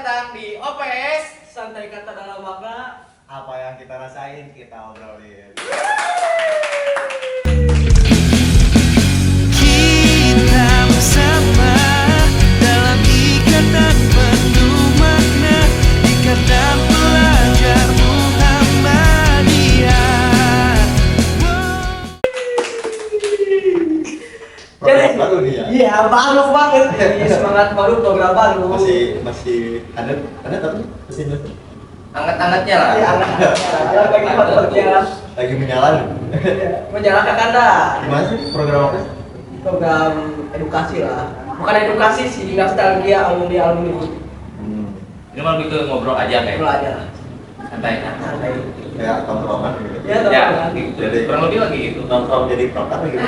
datang di OPS Santai Kata Dalam Makna. Apa yang kita rasain kita obrolin. Kita bersama dalam ikatan penuh makna, ikatan pelajar Muhammadiyah. Program baru nih ya. Iya, baru banget. Jadi semangat baru, program baru. Masih ada tapi masih Anget-angetnya lah. Iya, lagi menyala nih. Menjalankan Anda. Gimana sih program apa? Program edukasi lah. Bukan edukasi sih, nostalgia alumni. Ini mah lebih ke ngobrol aja kayak. Ngobrol aja lah. Santai. Santai. Kayak tongkrongan gitu. Ya, tongkrongan. Gitu. Kurang lebih lagi gitu. Nongkrong jadi proker gitu.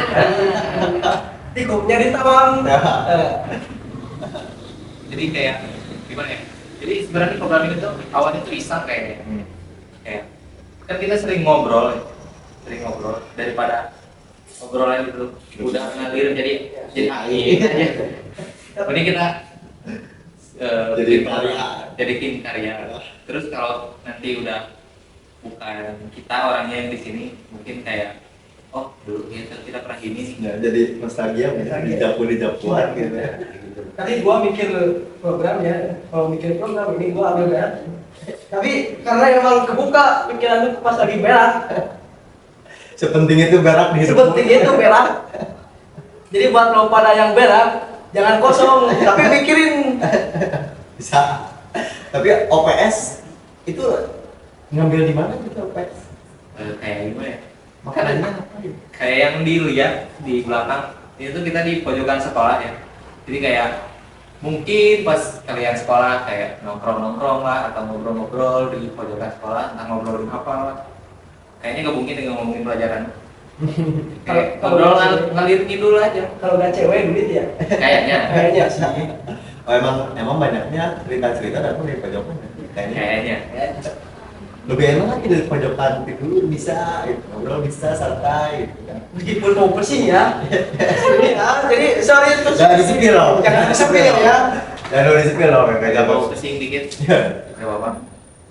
Tikupnya di tabang. Jadi kayak gimana ya? Jadi sebenarnya program ini tuh awalnya tuh iseng kayaknya. Kayak kan kita sering ngobrol daripada obrolan itu udah ngalir jadi angin aja. Ini kita jadi tim karya. Terus kalau nanti udah bukan kita orangnya yang di sini, mungkin kayak oh dulu kita pernah gini nih. Ya, jadi nostalgia di japuan gitu ya. Tadi gua mikir program ya, kalau mikir program ini gua ambil berak. Tapi karena emang kebuka pikiran itu pas lagi berak. Sepenting itu berak di hidup. Sepenting itu berak. Jadi buat lo pada yang berak, jangan kosong, tapi mikirin. Bisa. Tapi OPS itu ngambil di mana gitu OPS? Kayak gimana ya? Makanannya apa gitu? Kayak yang dilihat di belakang itu kita di pojokan sekolah ya. Jadi kayak mungkin pas kalian sekolah kayak nongkrong lah atau ngobrol-ngobrol di pojokan sekolah, entah ngobrolin apa lah. Kayaknya nggak mungkin dengan ngomongin pelajaran. Kayak ngobrol ngalir ngidul aja. Kalau nggak cewek duit ya. Kayaknya sih. Oh emang banyaknya cerita-cerita datang dari pojokan ya? Kayaknya. Lebih enak lagi dari pojokan tidur bisa, gitu. Ngobrol bisa santai. Gitu, kan. Meskipun mau pusing ya. Jadi sorry itu. Jangan disipil loh. Jangan disipil ya. Jangan disipil loh, kayak Agak mau jago. pusing dikit. Gak apa-apa.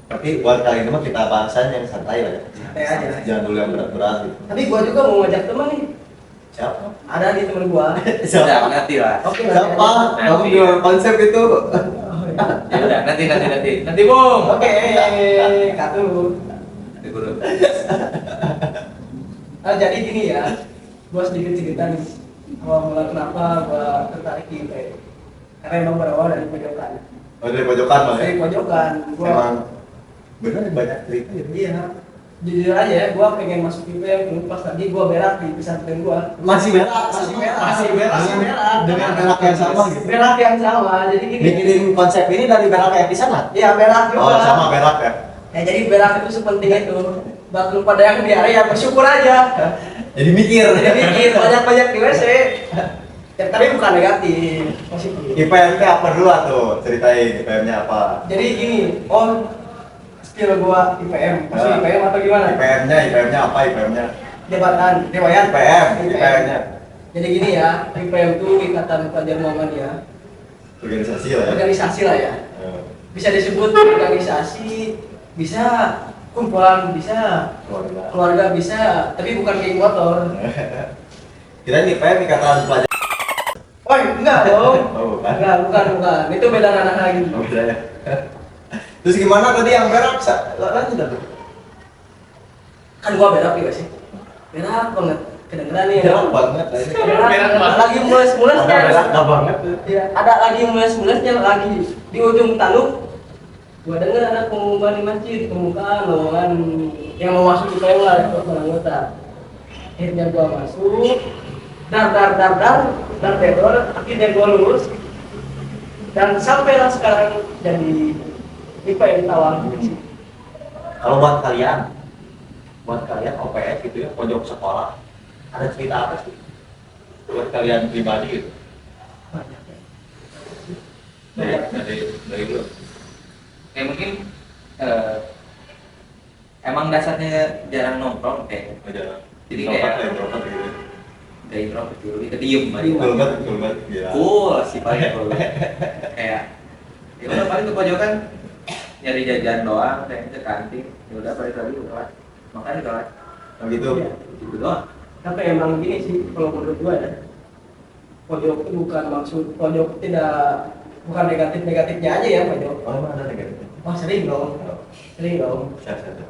Tapi buat kali ini mah kita bahasan yang santai lah ya. Santai aja. Jangan dulu yang berat-berat gitu. Tapi gua juga mau ngajak teman nih. Siapa? Ada di teman gua. Udah nanti lah. Oke, Siapa? Kamu Nanti. jual konsep itu. Ya udah nanti Bung. Oke, katu. Nanti guru. Jadi gini ya, gua sedikit cerita nih. Awal mula kenapa gua tertarik di IPE. Karena emang berawal dari pojokan. Oh dari pojokan mah ya? Dari pojokan, gua Emang bener banyak cerita ya? iya. Jujur aja ya, gua pengen masuk IPE pas tadi gua berak di pesantren gua. Masih berak. Dengan berak yang sama gitu. Berak yang sama, jadi gini. Bikin konsep ini dari berak yang di sana? Iya, berak juga. Oh sama berak ya? Ya jadi berak itu sepenting itu. Buat lu pada yang diare ya bersyukur aja. Jadi mikir. Jadi mikir banyak-banyak di WC. Ya, tapi bukan negatif, positif. IPM-nya apa dulu tuh? Ceritain IPM-nya apa? Jadi gini, skill gua IPM, maksud Ya. IPM atau gimana? IPM-nya apa IPM-nya? Jabatan, Dewayan. IPM-nya. Jadi gini ya, IPM itu Ikatan Pelajar Muhammadiyah. Organisasi lah ya? Organisasi lah ya. Ya. Bisa disebut organisasi, bisa kumpulan, bisa keluarga bisa, tapi bukan geng motor. Kirain IPM Ikatan Pelajar. Oh enggak dong. Oh, bukan. Bukan. Itu beda ranah lagi. Oh, beda ya. Terus gimana tadi yang berak? Lanjut dah. Kan gua berak juga sih. Berak banget. Kedengeran nih. Berak banget. Berak lagi mules-mulesnya. Berak banget. Iya, ada lagi mules-mulesnya lagi di ujung tanduk. Gua dengar ada pengumuman di masjid, pembukaan lowongan yang mau masuk IPM lah untuk anggota. Akhirnya gua masuk. Dar pedor, akhirnya gua lulus. Dan sampailah sekarang jadi IPM Tawang. Kalau buat kalian OPS gitu ya, pojok sekolah, ada cerita apa sih? Buat kalian pribadi gitu? Dari dulu. Kayak mungkin emang dasarnya jarang nongkrong kayak. Jadi kayak gak introvert dulu, kita diem aja. Cool banget, gila. Cool sih paling cool. Kayak Ya udah paling ke pojokan nyari jajan doang, kayak ke kantin. Ya udah balik lagi ke kelas. Makanya di kelas Oh gitu. Iya. gitu doang. Tapi emang gini sih kalau menurut gua ya, pojok itu bukan maksud pojok tidak, bukan negatifnya aja ya pojok. Oh emang ada negatif. Oh sering dong, sering dong. Siap siap.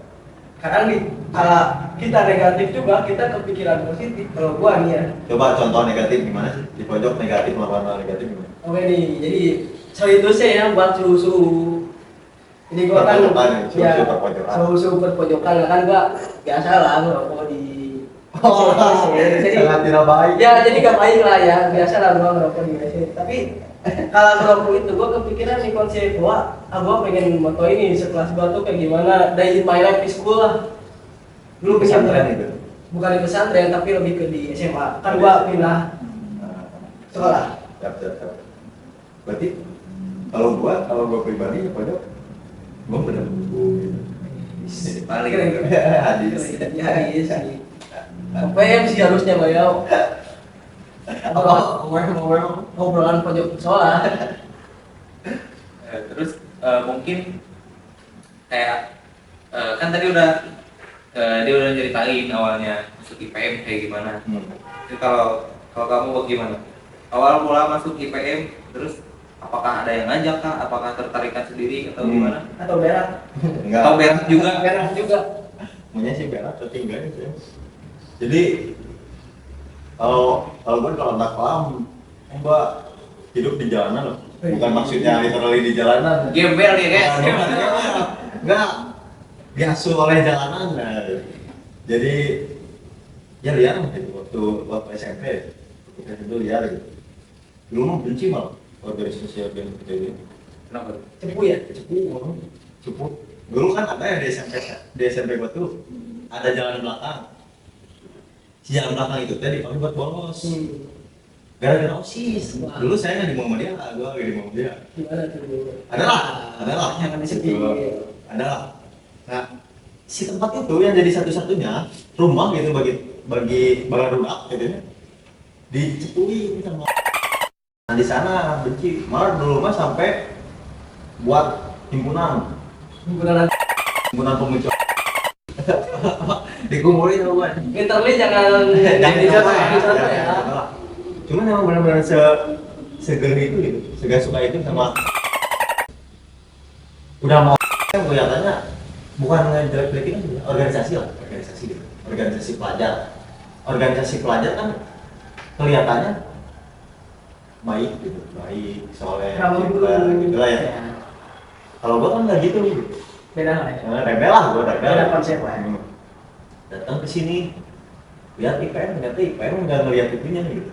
Kadang kalau kita negatif juga kita kepikiran positif. Kalau gua nih ya, Coba contoh negatif gimana sih? Di pojok negatif melakukan hal negatif gimana? oke nih, jadi soal itu sih ya buat suhu-suhu. Jadi gua kan Perpojokan nih, suhu-suhu perpojokan. suhu-suhu perpojokan kan gua biasa lah ngerokok di Oh, jadi sangat tidak baik. ya jadi gak baik lah ya, biasa lah gua ngerokok di WC. Tapi kalau ngerokok itu gua kepikiran nih konsep gua, gua pengen moto ini sekelas gua tuh kayak gimana, day in my life di school lah. Dulu pengen Pesantren itu. bukan di pesantren tapi lebih ke di SMA. Kan gua pindah sekolah. Siap siap siap. Berarti kalau gua pribadi ya pojok, gua bener buku. Paling Hadis. Ya hadis sih. PM sih harusnya bayau. Ngobrolan pojok sekolah. Terus mungkin kayak kan tadi udah dia udah ceritain awalnya masuk IPM kayak gimana. Jadi kalau kamu gimana? Awal mula masuk IPM, terus apakah ada yang ngajak kah? Apakah tertarikan sendiri atau gimana? Atau berak. Enggak. Atau berak juga? Berak juga. Punya sih berak tapi enggak gitu ya. Jadi kalau gue kalau anak kelam, gua hidup di jalanan loh. Bukan maksudnya literally di jalanan. Gembel ya guys. Enggak. Diasuh oleh jalanan. Nah. Jadi ya liar gitu waktu SMP. Kita dulu liar gitu. Dulu mah benci malah organisasi gitu. Kenapa? Cepu ya, cepu. Cukup. Dulu kan ada ya di SMP gua tuh ada jalan belakang. Si jalan belakang itu tadi dipakai buat bolos. Gara-gara OSIS. Wah. Dulu saya nggak di Muhammadiyah, gua lagi di Muhammadiyah. Gimana tuh dulu? Adalah. Jangan disepi. Adalah. Nah, si tempat itu yang jadi satu-satunya rumah gitu bagi barudak gitu ya. Dicepui sama. Nah, di sana benci. Malah dulu mah sampai buat himpunan pemuncul. Dikumpulin sama gue. Literally jangan Jangan ya. Cuman emang benar-benar segel itu gitu, suka itu sama udah mau kelihatannya bukan ngejelek-jelekin organisasi lah, organisasi pelajar kan kelihatannya baik gitu, soleh, gitu lah ya. Kalau gua kan nggak gitu. Beda lah ya. Rebel lah, Beda konsep lah. Datang ke sini lihat IPM, ternyata IPM nggak ngelihat itunya gitu,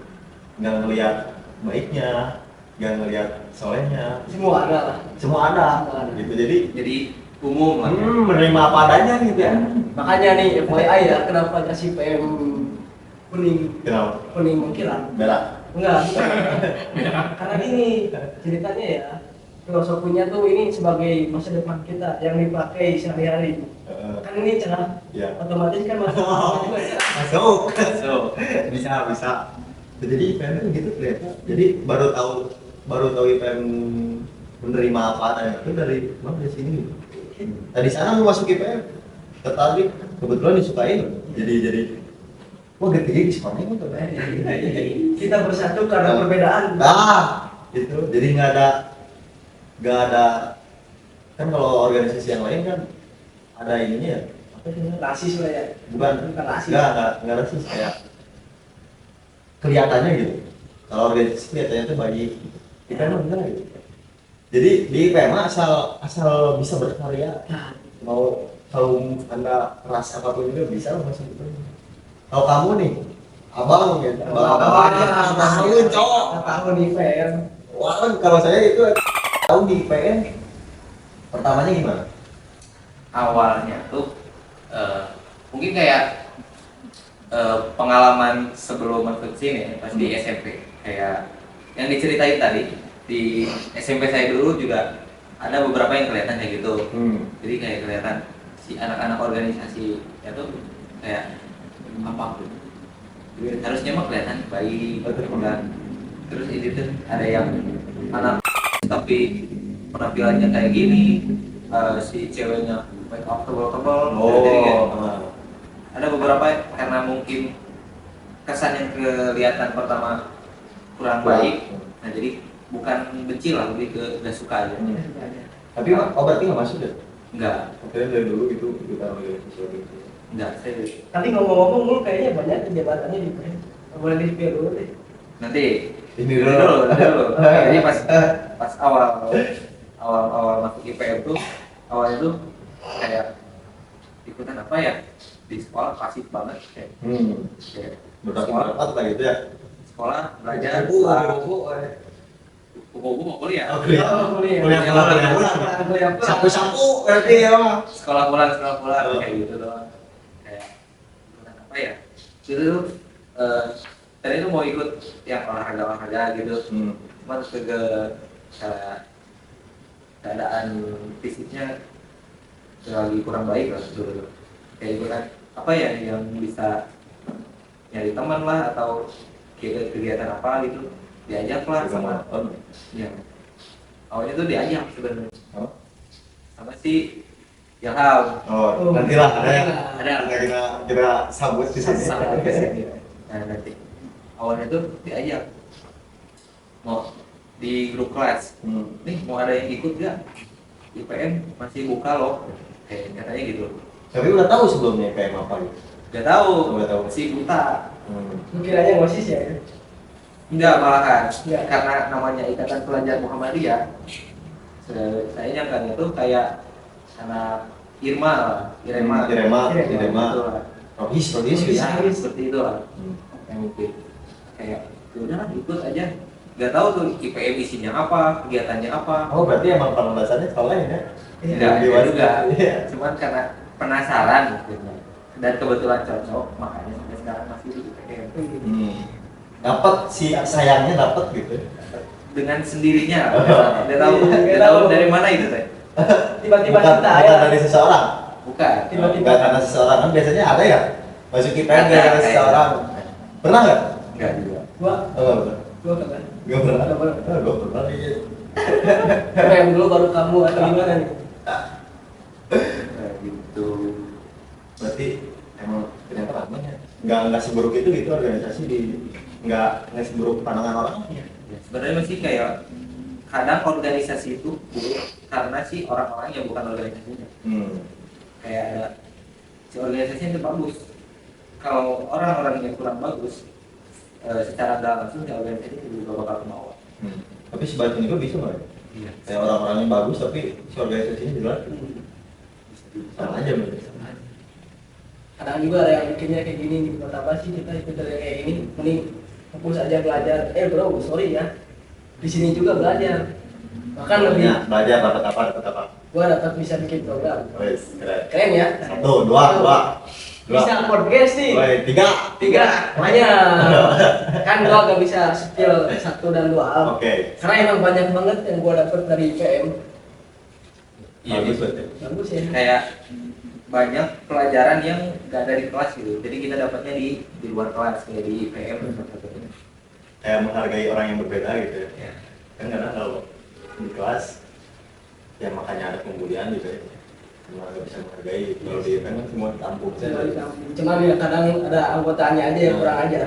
nggak ngelihat baiknya, nggak ngelihat solehnya, Semua ada lah. semua ada gitu. Jadi umum lah. Menerima apa adanya gitu ya. Makanya nih FYI ya, kenapa kasih PM Kenapa? kuning mengkilat? Berak. Enggak. Karena gini ceritanya ya, filosofinya tuh ini sebagai masa depan kita yang dipakai sehari-hari. Kan ini cerah, Ya. otomatis kan masuk juga cerah. Masuk. Bisa. Jadi IPM itu gitu ternyata. Jadi baru tahu IPM menerima apa adanya itu dari sini. Tadi sana mau masuk IPM, tertarik, kebetulan disukain. Jadi wah gede di sekolah itu tuh. Kita bersatu karena perbedaan. Nah, itu jadi nggak ada kan kalau organisasi yang lain kan ada ininya ya. Apa sih namanya? Rasis lah ya. Bukan rasis. nggak rasis kayak kelihatannya gitu. Kalau organisasi kelihatannya tuh baik. IPM enggak gitu. Jadi di IPM asal bisa berkarya. Mau kalau Anda keras apapun juga bisa lah masuk itu. Kalau kamu nih, abang gitu. Tahun cowok. Tahun IPM. Wah, kan kalau saya itu tahu di IPM pertamanya gimana? Awalnya tuh mungkin kayak pengalaman sebelum masuk sini pas di SMP, kayak yang diceritain tadi di SMP saya dulu juga ada beberapa yang kelihatan kayak gitu. Jadi kayak kelihatan si anak-anak organisasi itu kayak apa tuh, harusnya mah kelihatan baik, kan? Terus itu tuh ada yang anak tapi penampilannya kayak gini, si ceweknya make up tebal-tebal, Oh, jadi kayak ada beberapa karena mungkin kesan yang kelihatan pertama kurang baik, nah jadi bukan benci lah, lebih ke gak suka aja. Tapi berarti nggak masuk ya? Enggak, Akhirnya dari dulu itu kita organisasi gitu. enggak, saya Tapi ngomong-ngomong lu kayaknya banyak jabatannya di PEM. Boleh di spill dulu deh. nanti Ini nanti dulu. dulu. Jadi pas awal masuk IPM tuh awalnya tuh kayak ikutan apa ya, di sekolah pasif banget kayak Berapa apa gitu ya? sekolah belajar buku mau kuliah. Kuliah. Sapu-sapu berarti ya mah. sekolah pulang kayak gitu doang, kayak ikutan apa ya itu tuh tadi tuh mau ikut yang olahraga gitu, cuma ke keadaan fisiknya lagi kurang baik lah dulu, kayak ikutan apa ya yang bisa nyari teman lah atau kegiatan apa gitu, diajak lah sama ya awalnya tuh diajak sebenarnya sama si Ilham. Nantilah Ada. Kita sambut di sini. Sama ke sini. Nah nanti awalnya tuh diajak mau di grup kelas, nih mau ada yang ikut gak? IPM masih buka loh, kayak katanya gitu. Tapi udah tahu sebelumnya kayak apa gitu? Gak tahu, Nggak tahu. si buta. Lu kiranya ngosis ya? Enggak malahan, Nggak. karena namanya Ikatan Pelajar Muhammadiyah. Saya nyangkanya tuh kayak anak Irma lah, Irema. Irema. Rohis gitu. Ya, seperti itu lah. Yang mungkin kayak udah ikut aja. Gak tahu tuh IPM isinya apa, kegiatannya apa. Oh berarti emang pada dasarnya sekolah ya? Enggak, Di ya was- juga. Iya. Cuman karena penasaran mungkin. Dan kebetulan cocok, makanya sampai sekarang masih di IPM. Dapat si sayangnya dapat gitu. Dengan sendirinya, nggak tahu dari mana itu teh. Tiba-tiba Bukan kita ya. dari seseorang. Bukan. Tiba-tiba. Bukan karena seseorang kan biasanya ada ya. Masuk IPM Ada, dari kayak seseorang. gitu. Pernah nggak? Enggak juga. Gua Enggak pernah. gua kagak. Gak pernah. Nggak pernah. Gak pernah. Iya. PEM dulu baru kamu atau gimana nih? Kayak gitu. Berarti emang ternyata namanya nggak seburuk itu gitu organisasi di nggak seburuk pandangan orang. Ya, sebenarnya masih kayak kadang organisasi itu buruk karena si orang-orang yang bukan organisasinya. Kayak ada si organisasinya itu bagus. Kalau orang-orang yang kurang bagus, secara nggak langsung si organisasi itu juga bakal ke bawah. Tapi sebaliknya juga bisa nggak? Iya. Kayak orang-orangnya bagus tapi si organisasinya jelek. Sama aja berarti. Kadang juga ada yang bikinnya kayak gini, buat apa sih kita ikut dari kayak gini? Mending fokus aja belajar. Bro, sorry ya. Di sini juga belajar. Bahkan lebih. Belajar dapat apa? Gua dapat bisa bikin program. Wes, keren. Keren ya? 1, 2. Bisa podcast nih. 3. Banyak. Kan gua gak bisa skill 1 dan 2 hal. Oke. Karena emang banyak banget yang gua dapat dari IPM. Bagus berarti. Bagus ya. Kayak banyak pelajaran yang nggak ada di kelas gitu. Jadi kita dapatnya di luar kelas kayak di IPM. Kayak menghargai orang yang berbeda gitu ya. Ya. Kan kadang kalau di kelas ya makanya ada pembulian gitu ya. Cuma nggak bisa menghargai. Kalau di event kan semua ditampung. Cuman ya kadang ada anggotanya aja yang kurang ajar.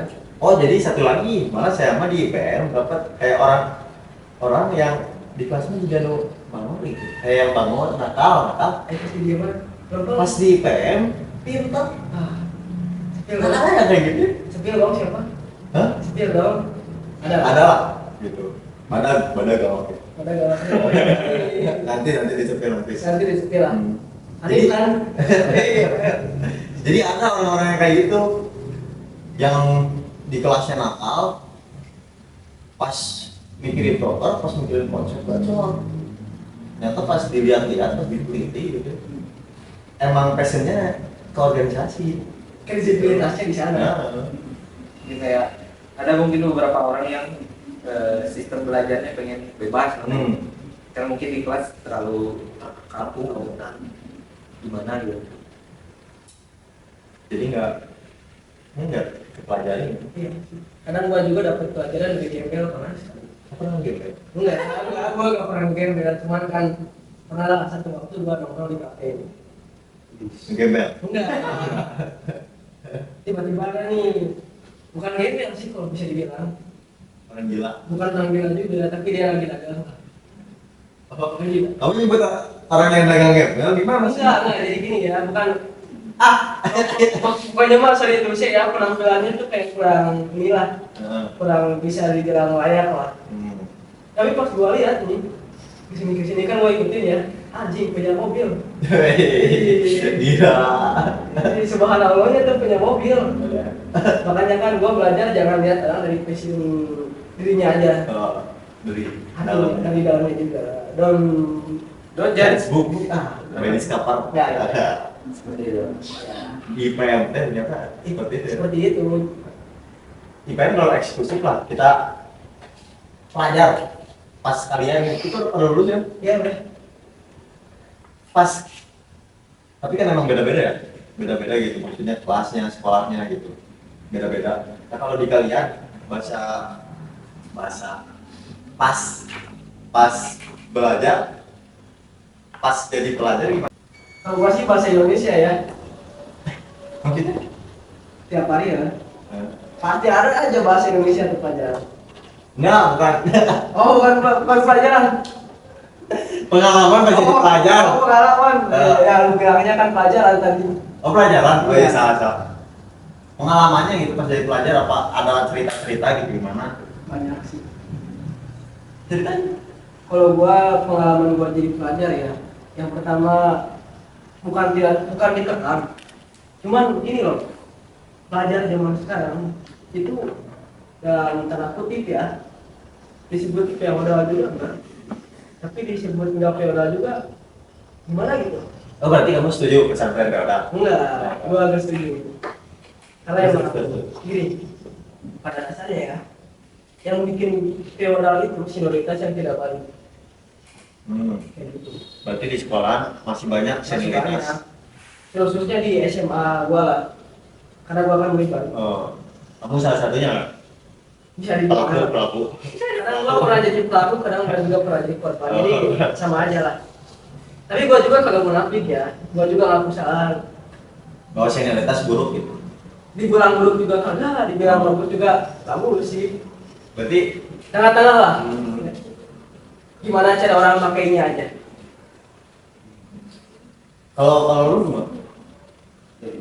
Oh jadi satu lagi, malah saya mah di IPM dapat kayak orang yang di kelasnya juga nu bangun gitu. Kayak yang bangun nakal. Pasti dia mah pelan-pelan. Pas di IPM pintar. Sepil Nggak dong. ada kayak gitu. Sepil dong siapa? Hah? Sepil dong. Ada. Ada lah gitu. Badag gak oke. Ada gak? Nanti disepil nanti. Nanti di sepil lah. Hmm. Hadis kan? Jadi ada orang-orang yang kayak gitu yang di kelasnya nakal, pas mikirin proper, pas mikirin konsep bacot. Ternyata pas dilihat-lihat, pas diteliti gitu. Emang passionnya ke organisasi. Kan disiplinitasnya di sana. Nah, Jadi kayak ada mungkin beberapa orang yang sistem belajarnya pengen bebas, karena mungkin di kelas terlalu kaku atau gimana gitu. jadi nggak kepelajarin. Iya. Kadang gua juga dapat pelajaran dari gembel pernah sekali. Pernah game kan? Enggak, gua nggak pernah game ya, cuman kan pernah lah satu waktu gua nongkrong di kafe. Gembel. Enggak. Tiba-tiba ada nih, bukan game sih kalau bisa dibilang, Orang gila. bukan orang gila juga, tapi dia lagi dagang. Oh, Orang gila. kamu nyebut orang yang dagang gembel gimana sih? Enggak, jadi gini ya, bukan pokoknya mah sorry itu sih ya, penampilannya tuh kayak kurang inilah, Heeh. kurang bisa dibilang layak lah. Tapi pas gua lihat nih, kesini kan gua ikutin ya, anjing punya mobil. Gila. Jadi subhanallahnya tuh punya mobil. Makanya kan gua belajar jangan lihat orang dari passion dirinya aja, Oh, dari hati dari dalamnya juga. Don't judge book. Medis kapal. Ya. Seperti itu. IPM ternyata seperti itu. Seperti itu. IPM kalau eksklusif lah, kita pelajar pas kalian itu udah lulus ya? Ya udah. Pas, tapi kan emang beda-beda ya, beda-beda gitu, maksudnya kelasnya, sekolahnya gitu, beda-beda. Nah kalau di kalian bahasa pas belajar, pas jadi pelajar gimana? Kalau gua sih bahasa Indonesia ya, Maksudnya? tiap hari ya. Pasti ada aja bahasa Indonesia tuh pelajaran. Enggak, bukan. Oh, bukan pelajaran. Pengalaman pas jadi pelajar. Oh, pengalaman. Ya, lu bilangnya kan pelajaran tadi. Oh pelajaran? Oh iya Iya. salah. Pengalamannya gitu pas jadi pelajar apa ada cerita-cerita gitu gimana? Banyak sih. Ceritanya? Kalau gua pengalaman gua jadi pelajar ya, yang pertama bukan ditekan, cuman ini loh, pelajar zaman sekarang itu dalam tanda kutip ya disebut feodal juga enggak, tapi disebut nggak feodal juga gimana gitu? Oh berarti kamu setuju pesantren feodal? Enggak, gua agak setuju. Karena yang mana? Betul. Gini, pada dasarnya ya, yang bikin feodal itu senioritas yang tidak balik. Kayak gitu. Berarti di sekolah masih banyak Masih senioritas. banyak. Khususnya di SMA gua lah. Karena gua kan murid baru. Oh, kamu salah satunya nggak? Bisa dibilang. Pelaku. Kadang gua pernah jadi pelaku, kadang gua juga pernah jadi korban. Jadi sama aja lah. Tapi gua juga kagak munafik ya. Gua juga ngaku salah. Bahwa senioritas buruk gitu. Dibilang buruk juga kagak, dibilang bagus juga nggak buruk sih. Berarti Tengah-tengah lah. Gimana cara orang makainya aja. kalau lu gimana? Jadi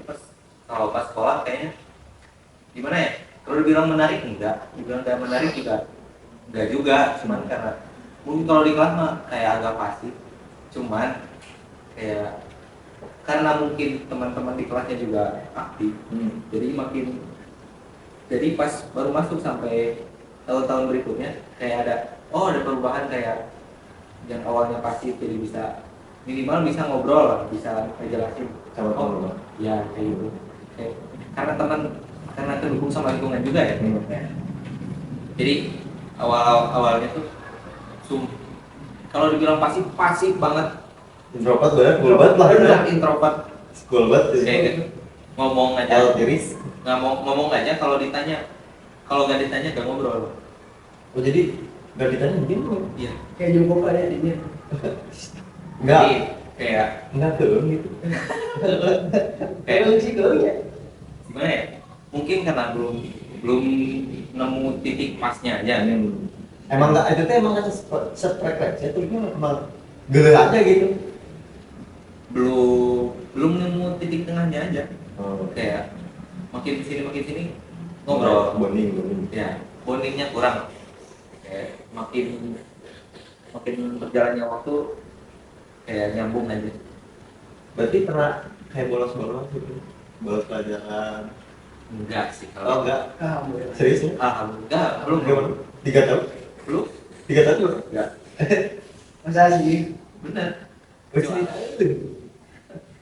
kalau pas sekolah kayaknya gimana ya? Kalau dibilang menarik enggak, dibilang tidak menarik juga enggak juga, cuman karena mungkin kalau di kelas mah kayak agak pasif, cuman kayak karena mungkin teman-teman di kelasnya juga aktif, jadi pas baru masuk sampai tahun-tahun berikutnya kayak ada perubahan, kayak yang awalnya pasif jadi bisa minimal bisa ngobrol lah, bisa ngejelasin Sama teman-teman. ya kayak gitu. Karena terdukung sama lingkungan juga ya. Jadi awalnya tuh kalau dibilang pasif banget, Introvert bener, cool banget lah. bener introvert, Cool banget. kayak gitu. Ngomong aja, Tiris. ngomong aja, kalau nggak ditanya gak ngobrol. Oh jadi nggak ditanya begini? Iya. Kayak jongkok aja di dia. Enggak. Jadi kayak Enggak tuh gitu. Kayak sih gue ya. gimana ya? Mungkin karena belum nemu titik pasnya aja. Emang nggak itu tuh emang ada sefrekuensi itu emang gele aja gitu. Belum nemu titik tengahnya aja. Kayak makin sini ngobrol. Bonding. Ya, bondingnya kurang. Kayak makin berjalannya waktu kayak nyambung aja. Berarti pernah kayak bolos gitu. Bolos pelajaran. Enggak sih Oh kalau enggak. Kamu ya. Serius ya? alhamdulillah belum Gimana? 3 tahun? belum 3 tahun belum? enggak Masa sih? bener. Cuma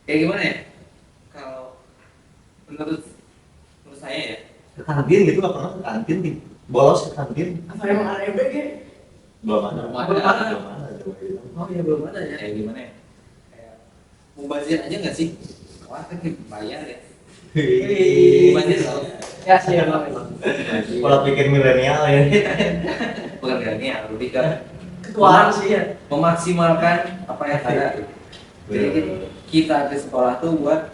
Kayak gimana ya? Kalau menurut saya ya, ke kantin gitu nggak pernah ke kantin gitu. Bolos ke kantin Apa emang ada MBG? belum ada. Belum ada. Belum ada. Coba gitu. Oh iya belum ada ya. kayak gimana ya? Kayak mubazir aja nggak sih? Wah, kan bayar ya. Wih. Mubazir loh. Ya sih emang. Pola pikir milenial ya. bukan berani ya, lebih ke Ketuaan sih ya. memaksimalkan apa yang ada. Jadi kita ke sekolah tuh buat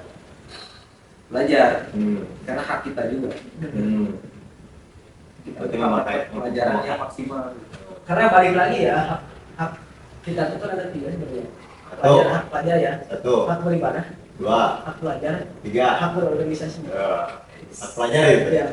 belajar, karena hak kita juga. Kita Berarti memakai pelajaran yang maksimal. Karena balik lagi ya, hak kita itu kan ada 3 sebenarnya. Hak Satu. pelajar, hak pelajar ya. 1, Hak beribadah, 2, hak pelajar, 3. hak berorganisasi. Hak pelajar itu. Ya,